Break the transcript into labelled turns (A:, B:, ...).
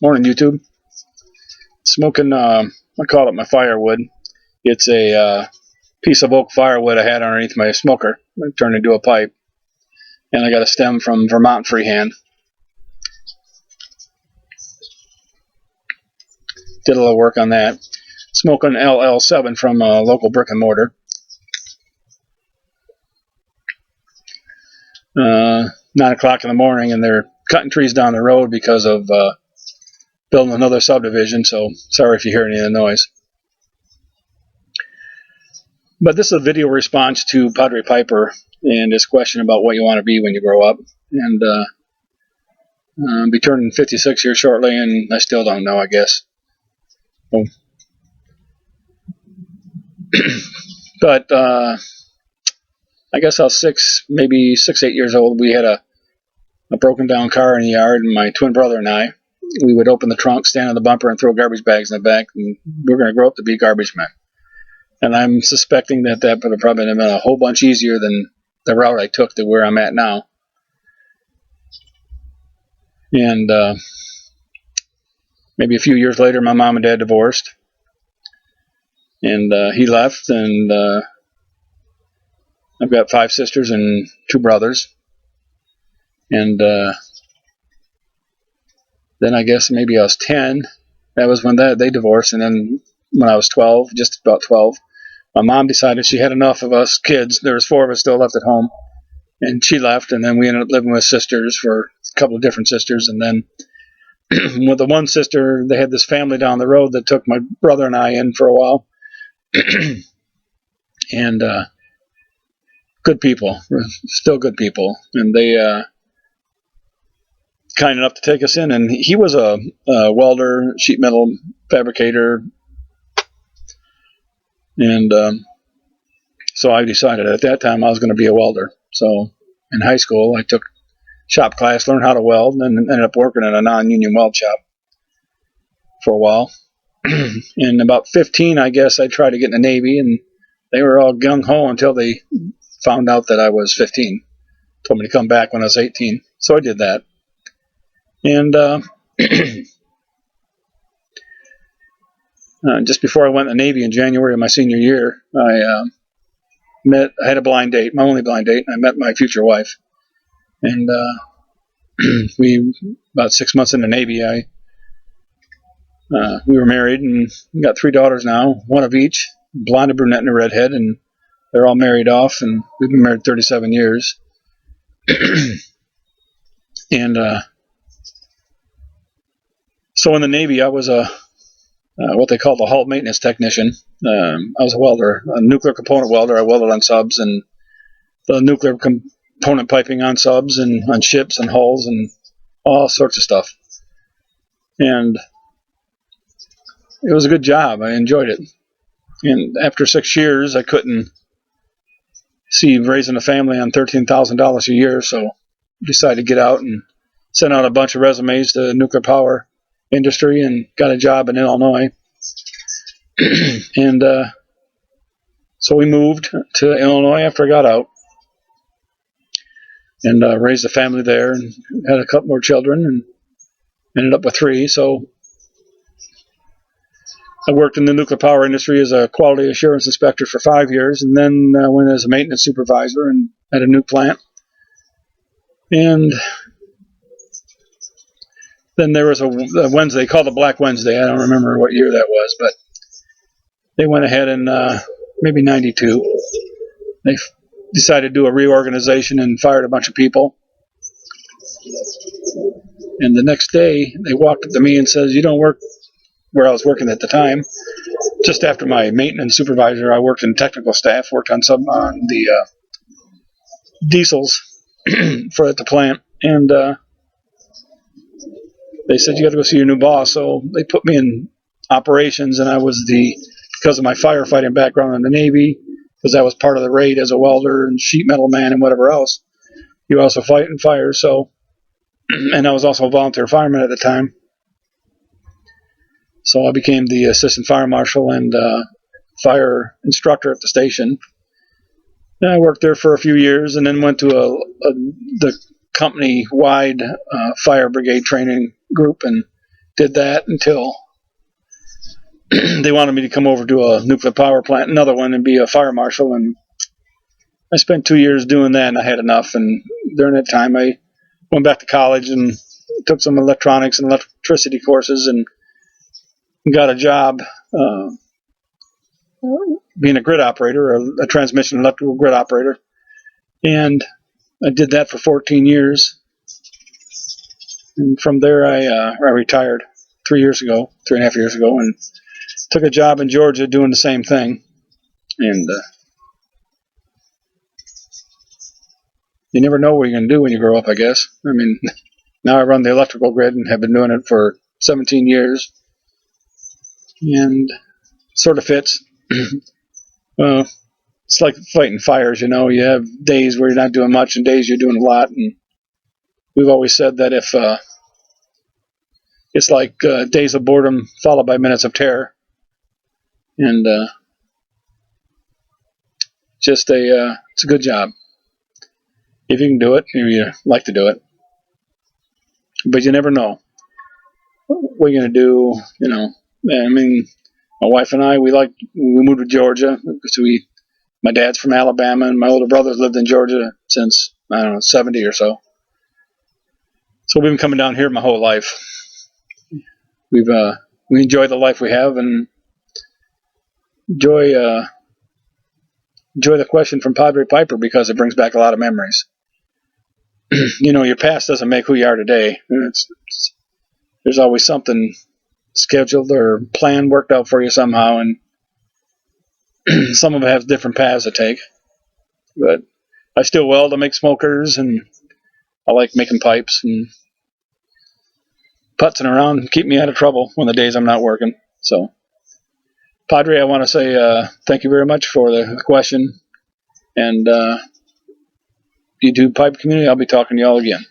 A: Morning, YouTube. Smoking, I call it my firewood. It's a piece of oak firewood I had underneath my smoker. I turned into a pipe. And I got a stem from Vermont Freehand. Did a little work on that. Smoking LL7 from a local brick and mortar. 9 o'clock in the morning, and they're cutting trees down the road because of building another subdivision, so sorry if you hear any of the noise. But this is a video response to Padre Piper and his question about what you want to be when you grow up. And I'll be turning 56 here shortly, and I still don't know, I guess. Oh. But I guess I was 8 years old. We had a broken down car in the yard, and my twin brother and I, we would open the trunk, stand on the bumper, and throw garbage bags in the back, and we were going to grow up to be garbage men. And I'm suspecting that would have probably been a whole bunch easier than the route I took to where I'm at now. And maybe a few years later, my mom and dad divorced, and he left, and I've got 5 sisters and 2 brothers. And then I guess maybe I was 10. That was when they divorced. And then when I was 12, just about 12, my mom decided she had enough of us kids. There was 4 of us still left at home. And she left, and then we ended up living with sisters, for a couple of different sisters. And then with the one sister, they had this family down the road that took my brother and I in for a while. And good people, still good people. And they kind enough to take us in. And he was a welder, sheet metal fabricator. And so I decided at that time I was going to be a welder. So in high school, I took shop class, learned how to weld, and then ended up working in a non-union weld shop for a while. And about 15, I guess, I tried to get in the Navy, and they were all gung-ho until they found out that I was 15. Told me to come back when I was 18. So I did that. And just before I went in the Navy in January of my senior year, I had a blind date, my only blind date, and I met my future wife. And we, about 6 months in the Navy, we were married and got 3 daughters now, 1 of each, blonde, a brunette, and a redhead, and they're all married off, and we've been married 37 years. And so in the Navy, I was what they call the hull maintenance technician. I was a welder, a nuclear component welder. I welded on subs and the nuclear component piping on subs and on ships and hulls and all sorts of stuff. And it was a good job. I enjoyed it. And after 6 years, I couldn't see raising a family on $13,000 a year, so decided to get out and sent out a bunch of resumes to the nuclear power industry and got a job in Illinois. And so we moved to Illinois after I got out and raised a family there and had a couple more children and ended up with 3. So I worked in the nuclear power industry as a quality assurance inspector for 5 years, and then went as a maintenance supervisor and at a new plant. And then there was a Wednesday called the Black Wednesday. I don't remember what year that was, but they went ahead and maybe 92. They decided to do a reorganization and fired a bunch of people. And the next day, they walked up to me and says, "You don't work where I was working at the time." Just after my maintenance supervisor, I worked in technical staff, worked on the diesels for at the plant, and they said, "You got to go see your new boss." So they put me in operations, and I was because of my firefighting background in the Navy, because I was part of the raid as a welder and sheet metal man and whatever else. You also fight and fire, so, and I was also a volunteer fireman at the time. So I became the assistant fire marshal and fire instructor at the station. And I worked there for a few years, and then went to the company-wide fire brigade training group and did that until they wanted me to come over to a nuclear power plant, another one, and be a fire marshal. And I spent 2 years doing that, and I had enough. And during that time, I went back to college and took some electronics and electricity courses and got a job being a grid operator, a transmission electrical grid operator. And I did that for 14 years. And from there, I retired 3.5 years ago, and took a job in Georgia doing the same thing. And you never know what you're going to do when you grow up, I guess. I mean, now I run the electrical grid and have been doing it for 17 years. And sort of fits. It's like fighting fires, you know. You have days where you're not doing much and days you're doing a lot. And we've always said that if it's like days of boredom followed by minutes of terror. And it's a good job. If you can do it, if you like to do it. But you never know what you're going to do, you know. I mean, my wife and I, we moved to Georgia because my dad's from Alabama, and my older brother's lived in Georgia since, I don't know, 70 or so. So we've been coming down here my whole life. We enjoy the life we have, and enjoy the question from Padre Piper because it brings back a lot of memories. You know, your past doesn't make who you are today. There's always something scheduled or planned, worked out for you somehow, and some of it has different paths to take. But I still weld, I make smokers, and I like making pipes and putzing around and keep me out of trouble when the days I'm not working. So, Padre, I want to say thank you very much for the question. And YouTube Pipe community, I'll be talking to y'all again.